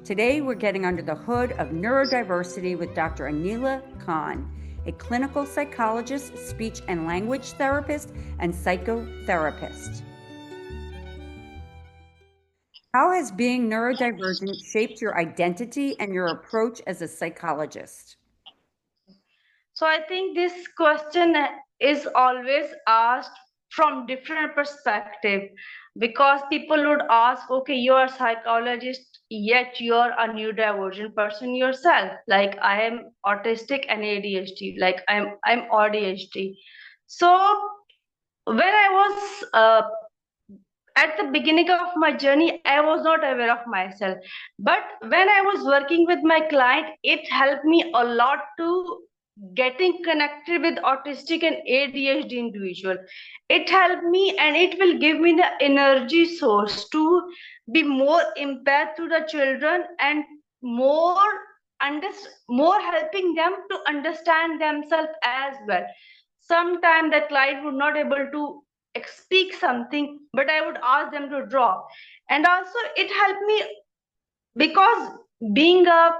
Today, we're getting under the hood of neurodiversity with Dr. Anila Khan, a clinical psychologist, speech and language therapist, and psychotherapist. How has being neurodivergent shaped your identity and your approach as a psychologist? So I think this question is always asked from different perspective, because people would ask, okay, you're a psychologist, yet you're a neurodivergent person yourself. Like I am autistic and ADHD, like I'm ADHD. So when I was at the beginning of my journey, I was not aware of myself. But when I was working with my client, it helped me a lot to getting connected with autistic and ADHD individual. It helped me and it will give me the energy source to be more empath to the children and more more helping them to understand themselves as well. Sometimes the client would not able to speak something, but I would ask them to draw. And also it helped me because being a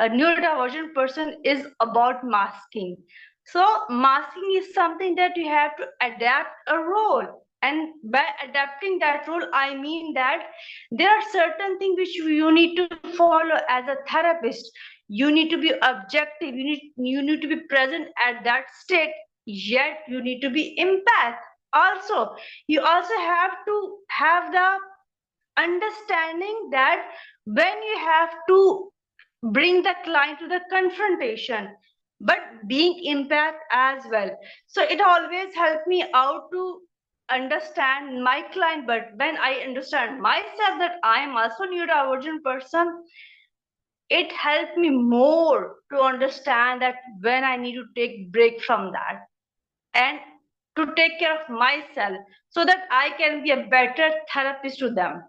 neurodivergent person is about masking. So masking is something that you have to adapt a role. And by adapting that role, I mean that there are certain things which you need to follow as a therapist. You need to be objective, you need to be present at that state, yet you need to be empath. Also, you also have to have the understanding that when you have to bring the client to the confrontation, but being empath as well. So it always helped me out to understand my client. But when I understand myself that I am also neurodivergent person, it helped me more to understand that when I need to take break from that and to take care of myself so that I can be a better therapist to them.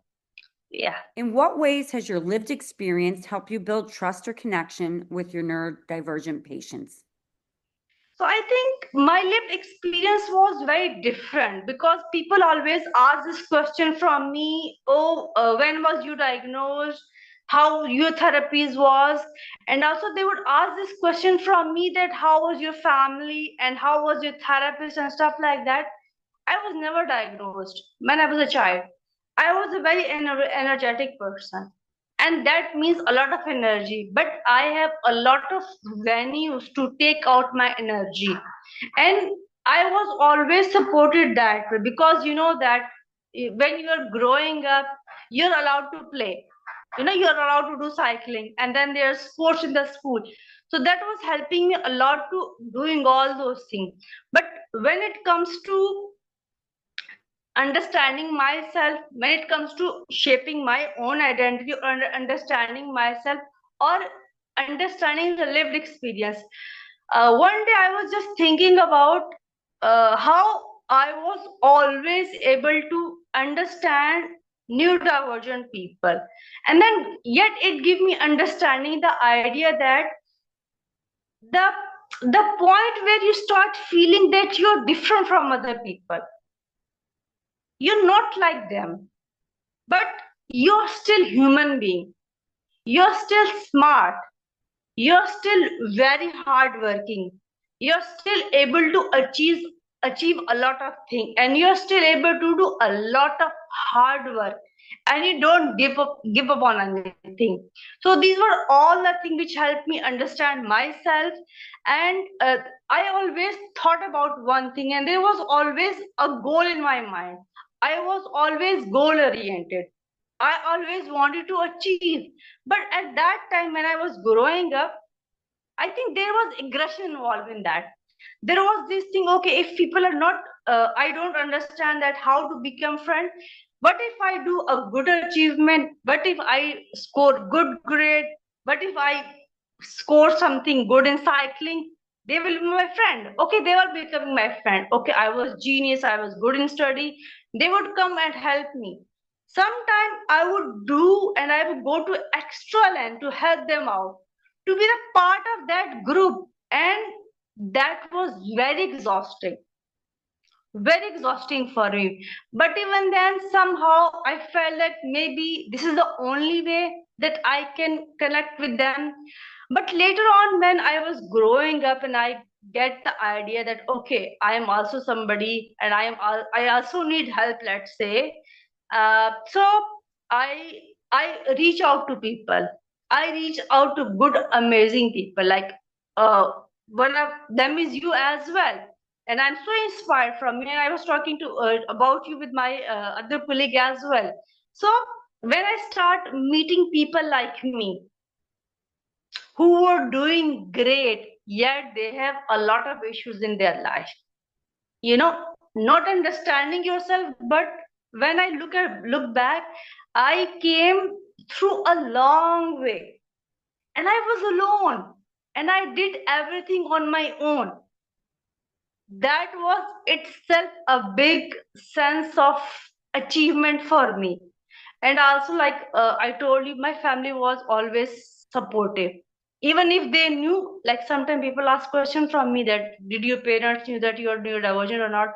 Yeah. In what ways has your lived experience helped you build trust or connection with your neurodivergent patients? So I think my lived experience was very different because people always ask this question from me, oh, when was you diagnosed? How your therapies was? And also they would ask this question from me that how was your family and how was your therapist and stuff like that. I was never diagnosed when I was a child. I was a very energetic person, and that means a lot of energy. But I have a lot of venues to take out my energy, and I was always supported that way because you know that when you are growing up, you're allowed to play. You know, you're allowed to do cycling, and then there's sports in the school. So that was helping me a lot to doing all those things. But when it comes to understanding myself, when it comes to shaping my own identity or understanding myself or understanding the lived experience, one day I was just thinking about how I was always able to understand neurodivergent people, and then yet it gave me understanding the idea that the the point where you start feeling that you're different from other people, you're not like them, but you're still human being, you're still smart, you're still very hardworking, you're still able to achieve a lot of things, and you're still able to do a lot of hard work, and you don't give up on anything. So these were all the things which helped me understand myself. And I always thought about one thing, and there was always a goal in my mind. I was always goal oriented. I always wanted to achieve. But at that time when I was growing up, I think there was aggression involved in that. There was this thing, okay, if people are not, I don't understand that how to become friend. What if I do a good achievement? What if I score good grade? What if I score something good in cycling? They will be my friend. Okay, they were becoming my friend. Okay, I was genius, I was good in study. They would come and help me. Sometimes I would do and I would go to extra length to help them out, to be a part of that group. And that was very exhausting for me. But even then, somehow I felt that maybe this is the only way that I can connect with them. But later on, when I was growing up and I get the idea that okay, I am also somebody and I also need help, let's say. So I I reach out to people. I reach out to good, amazing people. Like uh, one of them is you as well, and I'm so inspired from you. And I was talking to about you with my other colleague as well. So when I start meeting people like me who were doing great, yet they have a lot of issues in their life, you know, not understanding yourself. But when I look back, I came through a long way, and I was alone, and I did everything on my own. That was itself a big sense of achievement for me. And also, like I told you, my family was always supportive, even if they knew. Like sometimes people ask questions from me that did your parents knew that you are neurodivergent or not,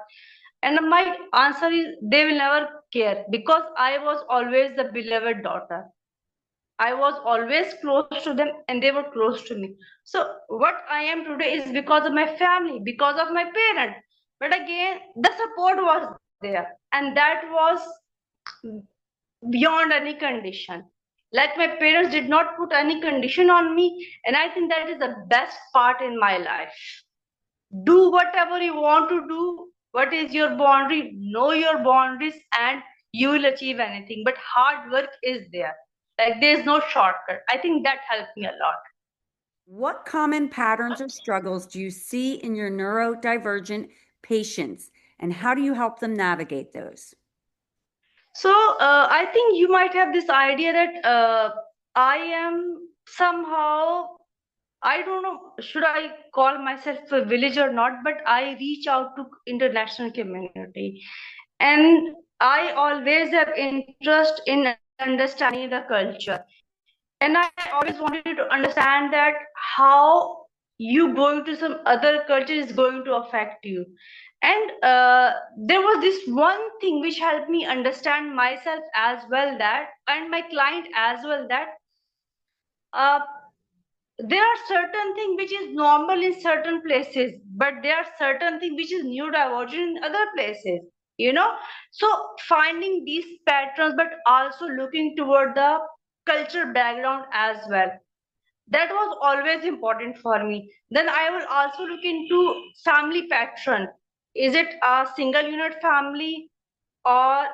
and my answer is they will never care, because I was always the beloved daughter. I was always close to them and they were close to me. So what I am today is because of my family, because of my parents. But again, the support was there, and that was beyond any condition. Like my parents did not put any condition on me, and I think that is the best part in my life. Do whatever you want to do. What is your boundary? Know your boundaries, and you will achieve anything. But hard work is there. Like there's no shortcut. I think that helped me a lot. What common patterns or struggles do you see in your neurodivergent patients, and how do you help them navigate those? So I think you might have this idea that I am somehow, I don't know, should I call myself a village or not, but I reach out to international community. And I always have interest in understanding the culture. And I always wanted to understand that how you going to some other culture is going to affect you. And there was this one thing which helped me understand myself as well, that, and my client as well, that uh, there are certain things which is normal in certain places, but there are certain things which is neurodivergent in other places, you know. So finding these patterns, but also looking toward the culture background as well, that was always important for me. Then I will also look into family pattern. Is it a single unit family, or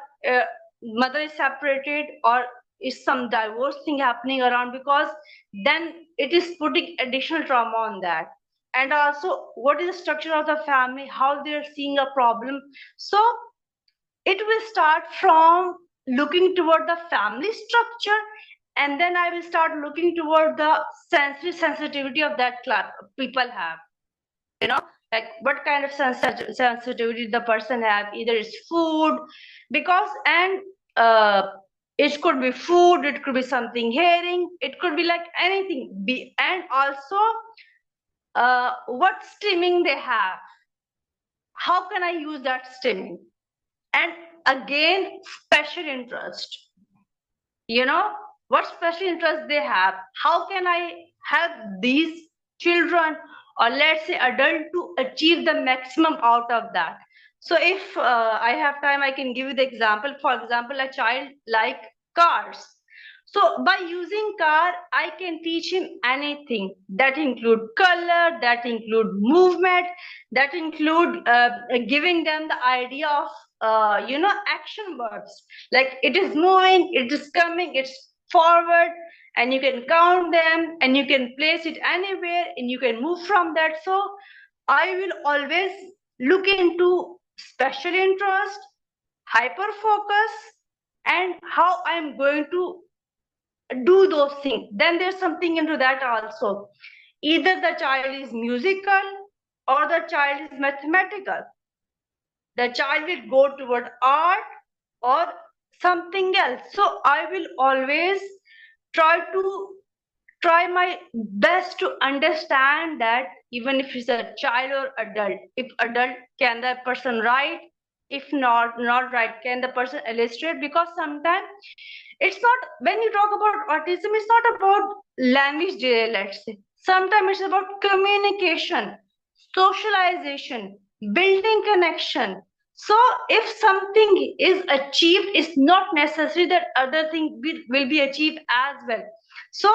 mother is separated, or is some divorce thing happening around, because then it is putting additional trauma on that. And also, what is the structure of the family, how they're seeing a problem. So it will start from looking toward the family structure, and then I will start looking toward the sensory sensitivity of that people have, you know, like what kind of sensitivity the person have. Either it's food, because, and uh, it could be food, it could be something hearing, it could be like anything be. And also what streaming they have, how can I use that streaming. And again, special interest, you know, what special interest they have, how can I help these children, or let's say adult, to achieve the maximum out of that. So if I have time, I can give you the example. For example, a child like cars. So by using car, I can teach him anything, that include color, that include movement, that include giving them the idea of action words, like it is moving, it is coming, it's forward, and you can count them, and you can place it anywhere, and you can move from that. So I will always look into special interest, hyper focus, and how I'm going to do those things. Then there's something into that also. Either the child is musical or the child is mathematical. The child will go toward art or something else. So I will always try my best to understand that, even if it's a child or adult, if adult, can that person write, If not right, can the person illustrate? Because sometimes it's not, when you talk about autism, it's not about language delay, let's say. Sometimes it's about communication, socialization, building connection. So if something is achieved, it's not necessary that other thing will be achieved as well. So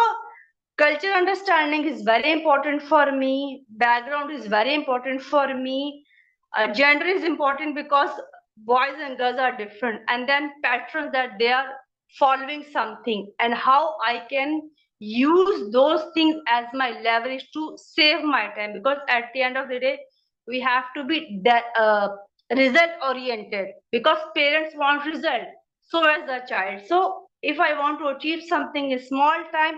cultural understanding is very important for me. Background is very important for me. Gender is important because boys and girls are different, and then patterns that they are following something, and how I can use those things as my leverage to save my time. Because at the end of the day, we have to be result oriented, because parents want result, so as the child. So if I want to achieve something in small time,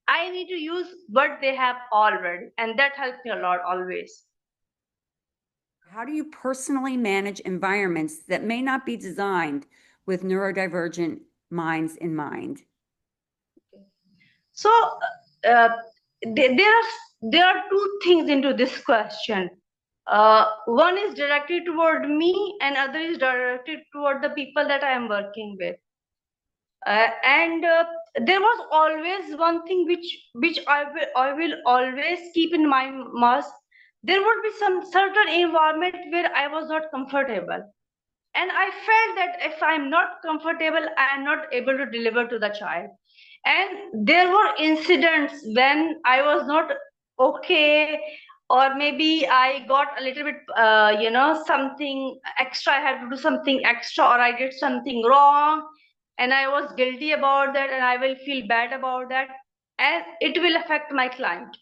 I need to use what they have already, and that helps me a lot always. How do you personally manage environments that may not be designed with neurodivergent minds in mind? So uh, there are two things into this question. One is directed toward me, and other is directed toward the people that I am working with. And there was always one thing which I will always keep in my mind. There would be some certain environment where I was not comfortable, and I felt that if I'm not comfortable, I am not able to deliver to the child. And there were incidents when I was not okay, or maybe I got a little bit something extra, I had to do something extra, or I did something wrong, and I was guilty about that, and I will feel bad about that, and it will affect my client.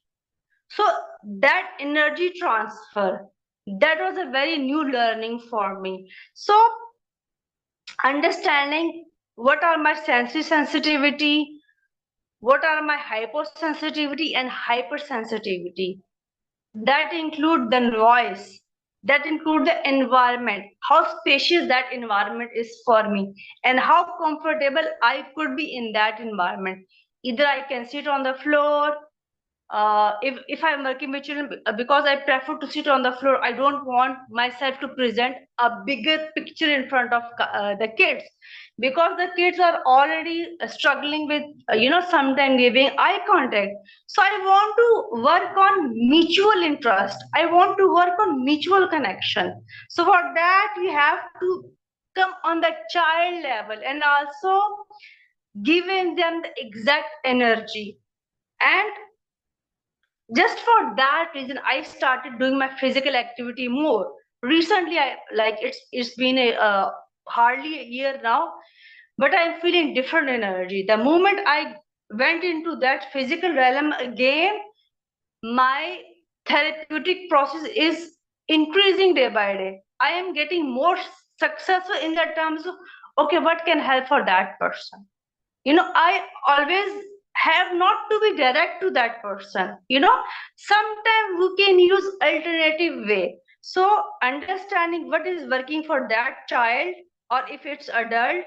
So that energy transfer, that was a very new learning for me. So understanding what are my sensory sensitivity, what are my hypersensitivity and hypersensitivity. That include the noise, that include the environment, how spacious that environment is for me, and how comfortable I could be in that environment. Either I can sit on the floor, if I'm working with children, because I prefer to sit on the floor, I don't want myself to present a bigger picture in front of the kids, because the kids are already struggling with sometimes giving eye contact. So I want to work on mutual interest, I want to work on mutual connection. So for that we have to come on the child level, and also giving them the exact energy. And just for that reason I started doing my physical activity more recently. I like it's been a hardly a year now, but I'm feeling different energy. The moment I went into that physical realm again, my therapeutic process is increasing day by day. I am getting more successful in the terms of, okay, what can help for that person. I always have not to be direct to that person. Sometimes we can use alternative way. So understanding what is working for that child, or if it's adult,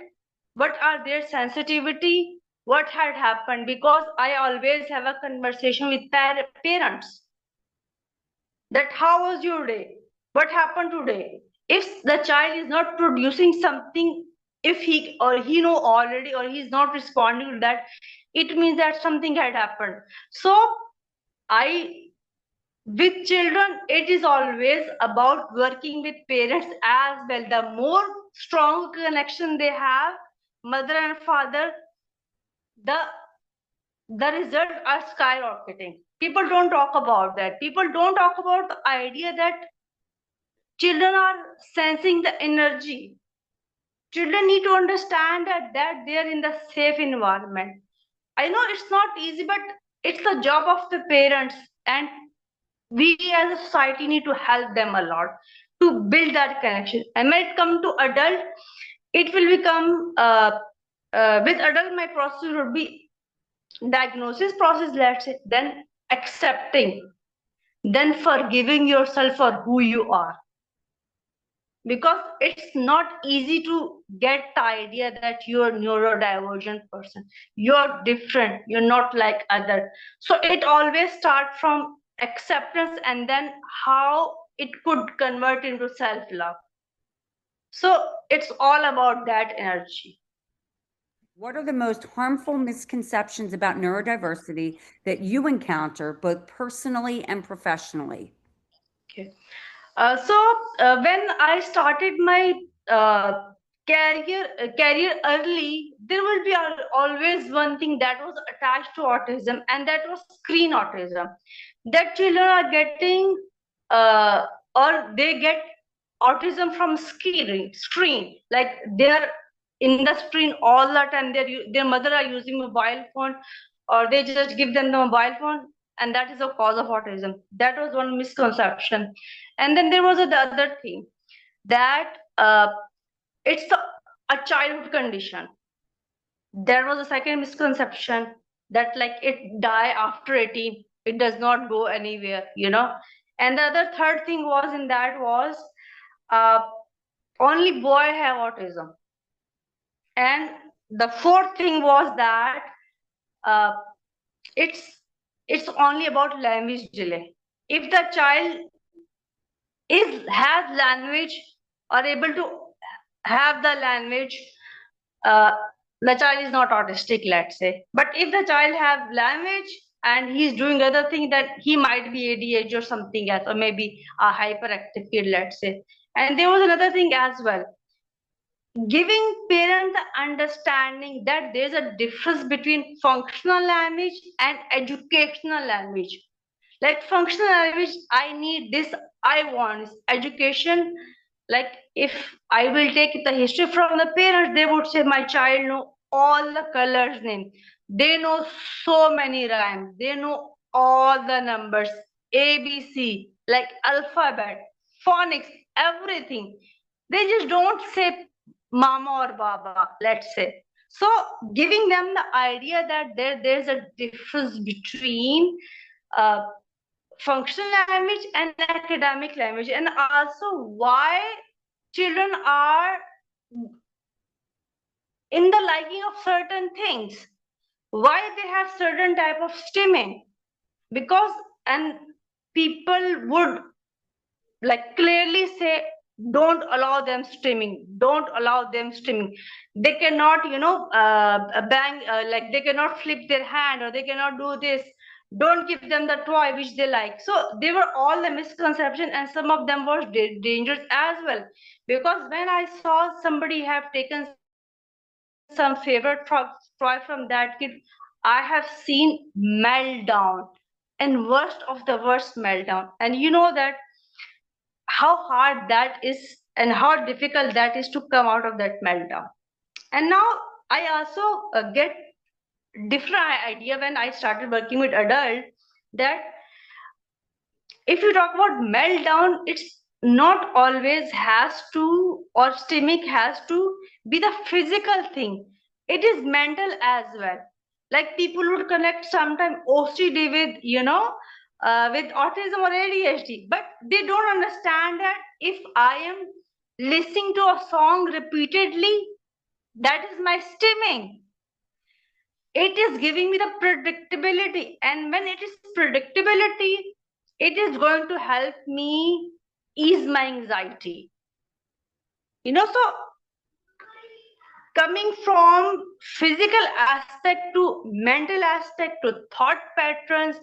what are their sensitivity, what had happened, because I always have a conversation with parents, that how was your day, what happened today. If the child is not producing something, if he know already, or he's not responding to that, it means that something had happened. So I with children, it is always about working with parents as well. The more strong connection they have, mother and father, the the results are skyrocketing. People don't talk about that. People don't talk about the idea that children are sensing the energy. Children need to understand that they are in the safe environment. I know it's not easy, but it's the job of the parents, and we as a society need to help them a lot to build that connection. And when it comes to adult, it will become with adult, my process would be diagnosis process, let's say, then accepting, then forgiving yourself for who you are. Because it's not easy to get the idea that you're a neurodivergent person, you're different, you're not like other. So it always starts from acceptance, and then how it could convert into self-love. So it's all about that energy. What are the most harmful misconceptions about neurodiversity that you encounter both personally and professionally? Okay. When I started my uh, career early, there will be always one thing that was attached to autism, and that was screen autism. That children are getting uh, or they get autism from screen. Like they're in the screen all the time. Their mother are using mobile phone, or they just give them the mobile phone, and that is the cause of autism. That was one misconception. And then there was the other thing that it's a childhood condition. There was a second misconception that like it die after 18, it does not go anywhere. And the other third thing was in that was uh, only boy have autism. And the fourth thing was that uh, it's it's only about language delay. If the child is has language or able to have the language, uh, the child is not autistic, let's say. But if the child have language and he's doing other thing, that he might be ADHD or something else, or maybe a hyperactive kid, let's say. And there was another thing as well, giving parents the understanding that there's a difference between functional language and educational language. Like functional language, I need this, I want this. Education, like if I will take the history from the parents, they would say my child know all the colors name, they know so many rhymes, they know all the numbers, ABC, like alphabet, phonics, everything. They just don't say mama or baba, let's say. So giving them the idea that there's a difference between uh, functional language and academic language, and also why children are in the liking of certain things, why they have certain type of stimming. Because and people would like clearly say, don't allow them streaming, don't allow them streaming. They cannot bang, like they cannot flip their hand, or they cannot do this. Don't give them the toy which they like. So they were all the misconception, and some of them were dangerous as well. Because when I saw somebody have taken some favorite toy from that kid, I have seen meltdown, and worst of the worst meltdown. And you know that how hard that is and how difficult that is to come out of that meltdown. And now I also get different idea when I started working with adult, that if you talk about meltdown, it's not always has to, or stemic has to be the physical thing. It is mental as well. Like people would connect sometimes OCD with with autism or ADHD, but they don't understand that if I am listening to a song repeatedly, that is my stimming. It is giving me the predictability, and when it is predictability, it is going to help me ease my anxiety. So coming from physical aspect to mental aspect to thought patterns,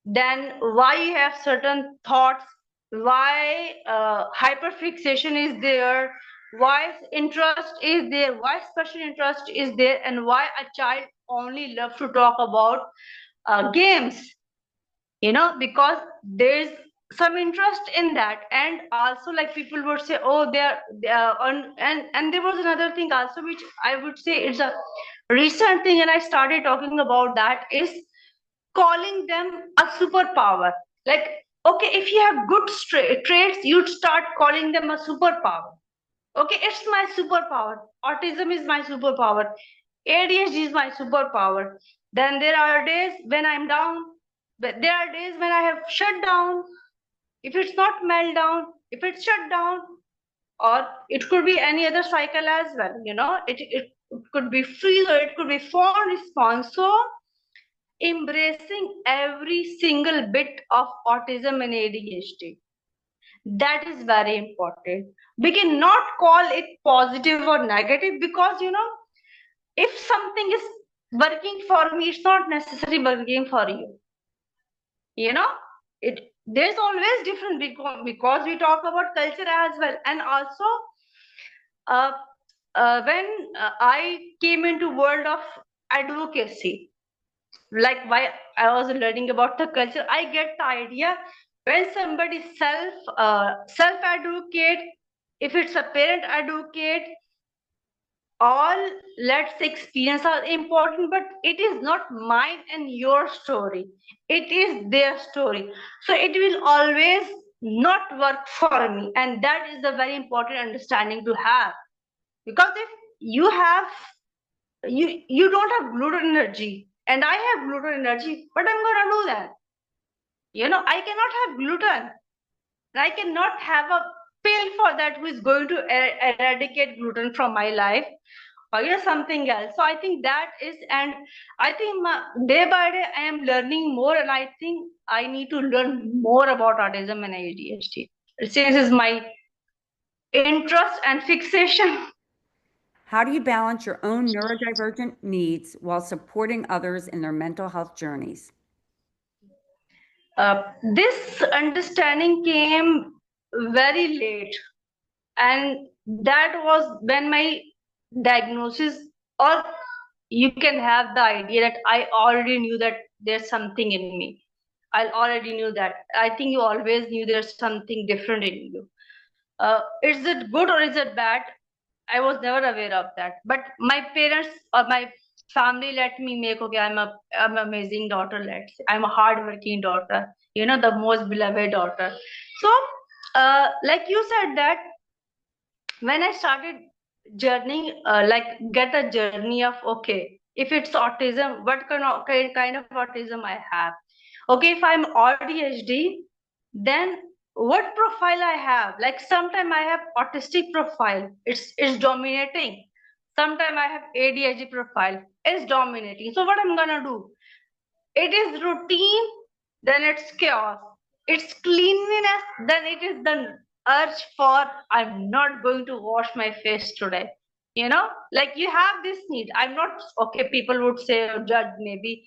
then why you have certain thoughts, why hyperfixation is there, why interest is there, why special interest is there, and why a child only loves to talk about games. Because there's some interest in that. And also like people would say, oh, they are on. And there was another thing also which I would say it's a recent thing, and I started talking about that, is calling them a superpower. Like, okay, if you have good traits, you'd start calling them a superpower. Okay, it's my superpower. Autism is my superpower. ADHD is my superpower. Then there are days when I'm down, but there are days when I have shut down. If it's not meltdown, if it's shut down, or it could be any other cycle as well. It could be freeze, or it could be fawn response. So embracing every single bit of autism and ADHD. That is very important. We cannot call it positive or negative, because if something is working for me, it's not necessarily working for you. It there's always different, because we talk about culture as well. And also, uh, when I came into world of advocacy, like why I was learning about the culture, I get the idea when somebody self advocate, if it's a parent advocate, all let's experience are important, but it is not mine and your story, it is their story. So it will always not work for me, and that is a very important understanding to have. Because if you have you don't have gluten energy and I have gluten energy, but I'm gonna do that. I cannot have gluten, and I cannot have a pill for that who is going to eradicate gluten from my life, or something else. So I think that is, and I think day by day I am learning more, and I think I need to learn more about autism and ADHD, since it's my interest and fixation. How do you balance your own neurodivergent needs while supporting others in their mental health journeys? This understanding came very late, and that was when my diagnosis, or you can have the idea that I already knew that there's something in me. I already knew that. I think you always knew there's something different in you. Is it good or is it bad? I was never aware of that. But my parents or my family let me make, okay, I'm an amazing daughter, let's say. I'm a hardworking daughter, the most beloved daughter. So, like you said that when I started journeying, like get a journey of, okay, if it's autism, what kind of autism I have? Okay, if I'm ADHD, then what profile I have? Like sometimes I have autistic profile, it's dominating. Sometimes I have ADHD profile, it's dominating. So what I'm gonna do? It is routine, then it's chaos. It's cleanliness, then it is the urge for I'm not going to wash my face today. Like you have this need. I'm not okay. People would say or judge maybe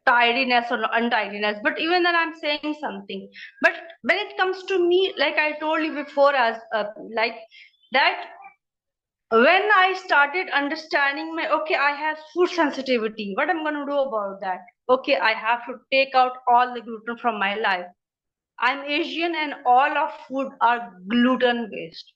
tidiness or untidiness, but even then I'm saying something. But when it comes to me, like I told you before, as like that when I started understanding okay, I have food sensitivity, what I'm going to do about that? Okay, I have to take out all the gluten from my life. I'm Asian and all of food are gluten based.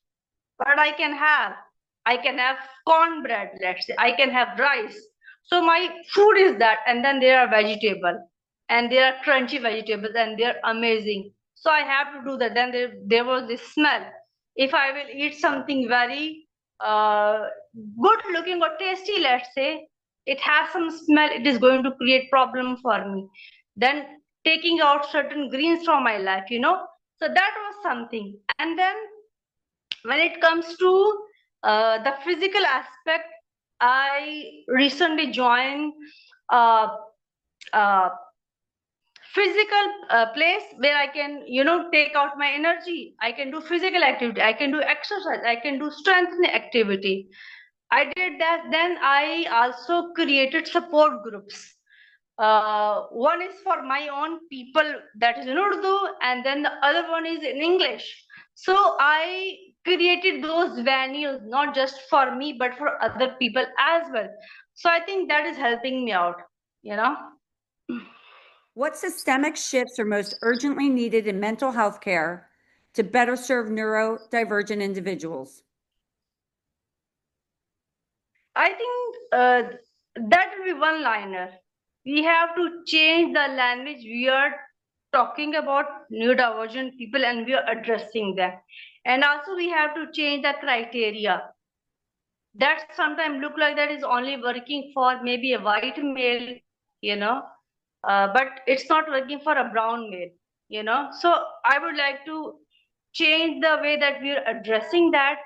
But I can have cornbread, let's say, I can have rice. So my food is that, and then there are vegetable, and there are crunchy vegetables, and they're amazing. So I have to do that. Then there was this smell. If I will eat something very good looking or tasty, let's say, it has some smell, it is going to create problem for me. Then taking out certain greens from my life, So that was something. And then when it comes to the physical aspect, I recently joined a, a physical place where I can, take out my energy. I can do physical activity. I can do exercise. I can do strengthening activity. I did that. Then I also created support groups. One is for my own people, that is in Urdu, and then the other one is in English. So I created those venues not just for me but for other people as well. So I think that is helping me out. What systemic shifts are most urgently needed in mental health care to better serve neurodivergent individuals? I think that will be one liner. We have to change the language. We are talking about neurodivergent people and we are addressing them. And also we have to change the criteria. That sometimes look like that is only working for maybe a white male, but it's not working for a brown male. So I would like to change the way that we are addressing that,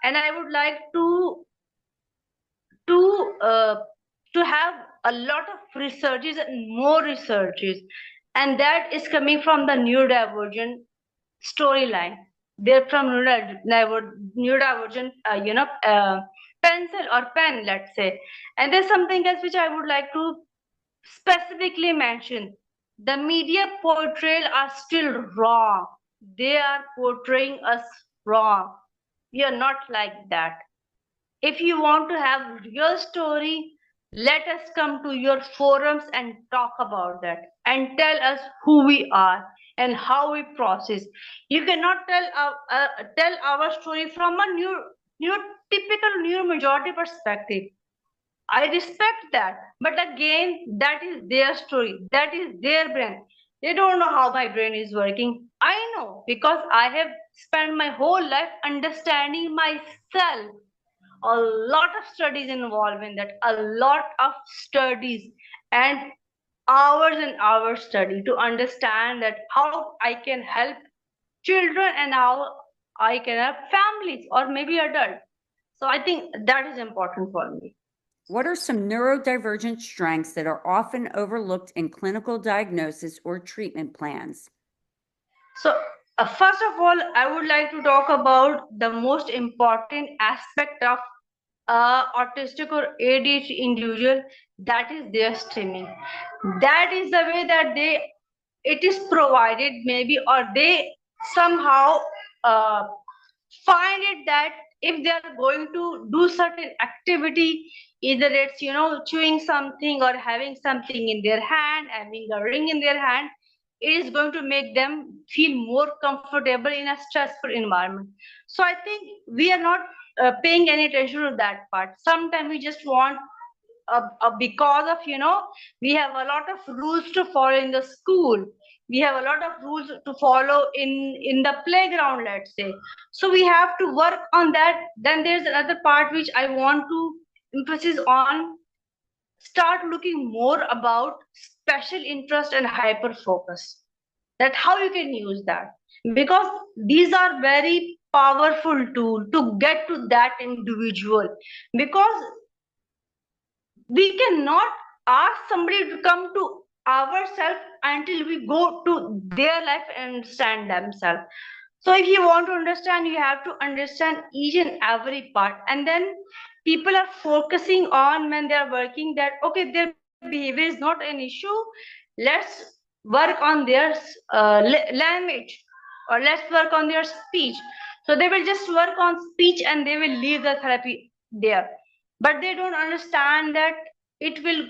and I would like to uh, to have a lot of researches and more researches, and that is coming from the neurodivergent storyline. They're from neurodivergent, pencil or pen, let's say. And there's something else which I would like to specifically mention. The media portrayal are still wrong. They are portraying us wrong. We are not like that. If you want to have real story, let us come to your forums and talk about that and tell us who we are and how we process. You cannot tell our story from a typical new majority perspective. I respect that, but again, that is their story. That is their brain. They don't know how my brain is working. I know because I have spent my whole life understanding myself. A lot of studies involved in that, a lot of studies and hours and hours study to understand that how I can help children and how I can help families or maybe adults. So I think that is important for me. What are some neurodivergent strengths that are often overlooked in clinical diagnosis or treatment plans? So, first of all, I would like to talk about the most important aspect of autistic or ADHD individual, that is their streaming. That is the way that it is provided, maybe, or they somehow uh, find it that if they are going to do certain activity, either it's chewing something or having something in their hand, having a ring in their hand, it is going to make them feel more comfortable in a stressful environment. So I think we are not paying any attention to that part. Sometimes we just want because of we have a lot of rules to follow in the school, we have a lot of rules to follow in the playground, let's say. So we have to work on that. Then there's another part which I want to emphasize on: start looking more about special interest and hyper focus, that how you can use that, because these are very powerful tool to get to that individual. Because we cannot ask somebody to come to ourselves until we go to their life and understand themselves. So if you want to understand, you have to understand each and every part. And then people are focusing on, when they are working, that okay, their behavior is not an issue, let's work on their language, or let's work on their speech. So they will just work on speech and they will leave the therapy there. But they don't understand that it will,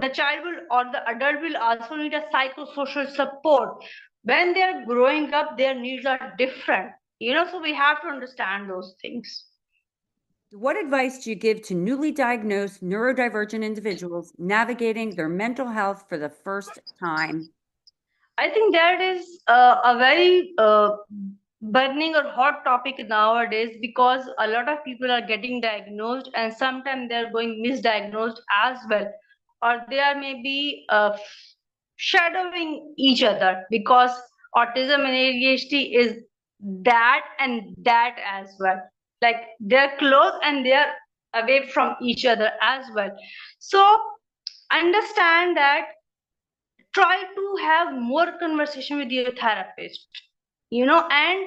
the child will or the adult will also need a psychosocial support. When they're growing up, their needs are different, so we have to understand those things. What advice do you give to newly diagnosed neurodivergent individuals navigating their mental health for the first time? I think that is a very burning or hot topic nowadays, because a lot of people are getting diagnosed and sometimes they're going misdiagnosed as well, or they are maybe shadowing each other, because autism and ADHD is that and that as well. Like they're close and they're away from each other as well. So understand that, try to have more conversation with your therapist, and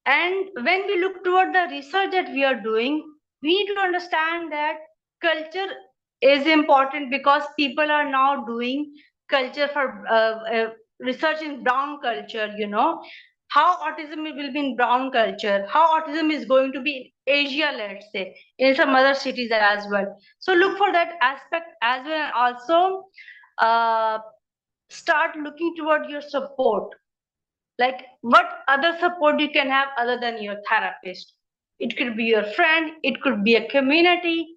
when we look toward the research that we are doing, we need to understand that culture is important, because people are now doing culture for research in brown culture, how autism will be in brown culture, how autism is going to be in Asia, let's say, in some other cities as well. So look for that aspect as well, and also uh, start looking toward your support, like what other support you can have other than your therapist. It could be your friend, it could be a community,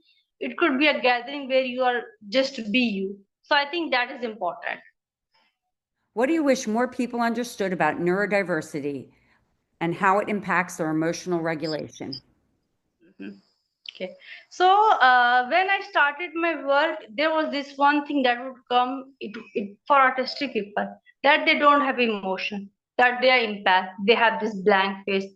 it could be a gathering where you are just be you. So I think that is important. What do you wish more people understood about neurodiversity and how it impacts their emotional regulation? Mhm. Okay. So when I started my work, there was this one thing that would come, for autistic people, that they don't have emotion, that they are impact, they have this blank face,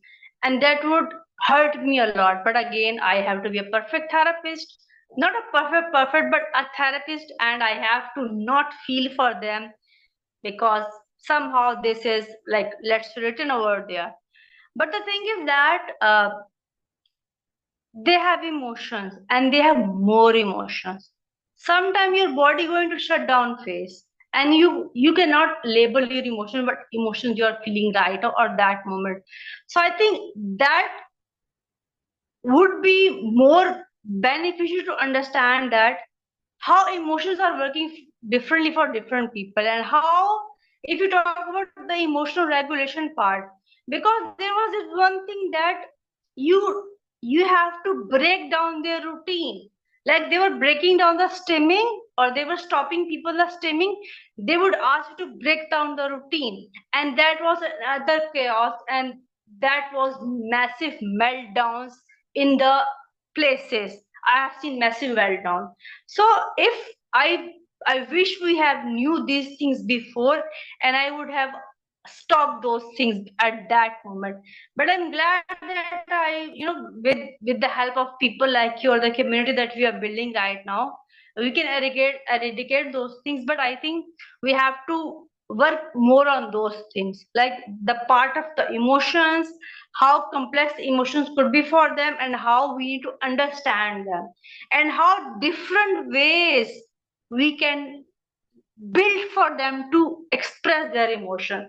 and that would hurt me a lot. But again, I have to be a perfect therapist, not a perfect, but a therapist, and I have to not feel for them, because somehow this is like let's written over there. But the thing is that they have emotions and they have more emotions. Sometimes your body going to shut down phase, and you cannot label your emotion but emotions you are feeling right or that moment. So I think that would be more beneficial to understand that how emotions are working differently for different people, and how, if you talk about the emotional regulation part, because there was this one thing that you you have to break down their routine. Like they were breaking down the stimming, or they were stopping people the stimming, they would ask you to break down the routine, and that was another chaos, and that was massive meltdowns in the places. I have seen massive meltdown. So if I wish we have knew these things before, and I would have stopped those things at that moment. But I'm glad that I, with the help of people like you or the community that we are building right now, we can eradicate those things. But I think we have to work more on those things, like the part of the emotions, how complex emotions could be for them, and how we need to understand them, and how different ways we can build for them to express their emotion.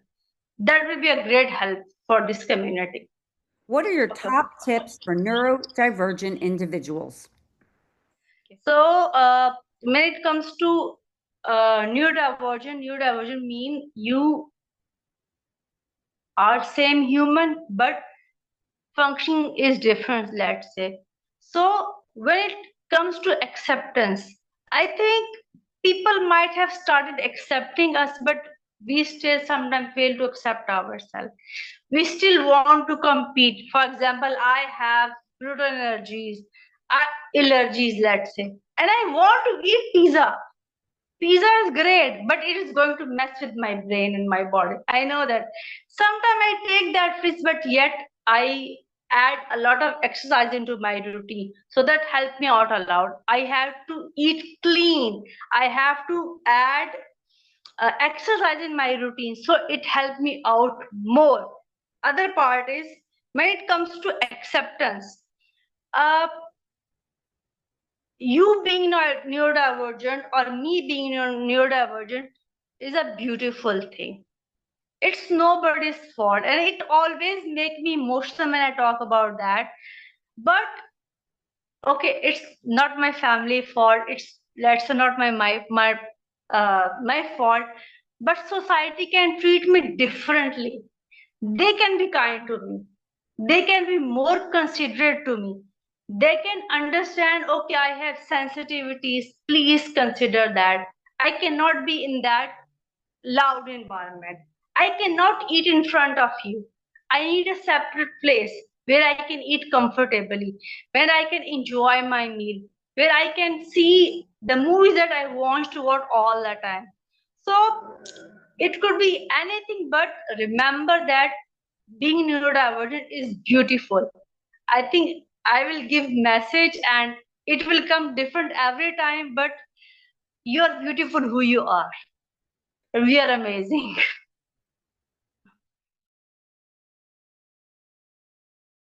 That will be a great help for this community. What are your top tips for neurodivergent individuals? So when it comes to neurodivergent mean you are same human but functioning is different, let's say. So when it comes to acceptance, I think people might have started accepting us, but we still sometimes fail to accept ourselves. We still want to compete. For example, I have gluten allergies, let's say, and I want to eat pizza. Pizza is great, but it is going to mess with my brain and my body. I know that. Sometimes I take that risk, but yet I add a lot of exercise into my routine. So that helps me out a lot. I have to eat clean. I have to add exercise in my routine. So it helps me out more. Other part is when it comes to acceptance. Uh, you being neurodivergent or me being neurodivergent is a beautiful thing. It's nobody's fault, and it always make me emotional when I talk about that. But okay, it's not my family fault. It's let's say not my fault. But society can treat me differently. They can be kind to me. They can be more considerate to me. They can understand, okay, I have sensitivities, please consider that. I cannot be in that loud environment. I cannot eat in front of you. I need a separate place where I can eat comfortably, where I can enjoy my meal, where I can see the movies that I want to watch all the time. So it could be anything, but remember that being neurodivergent is beautiful. I think I will give message and it will come different every time, but you're beautiful who you are. We are amazing.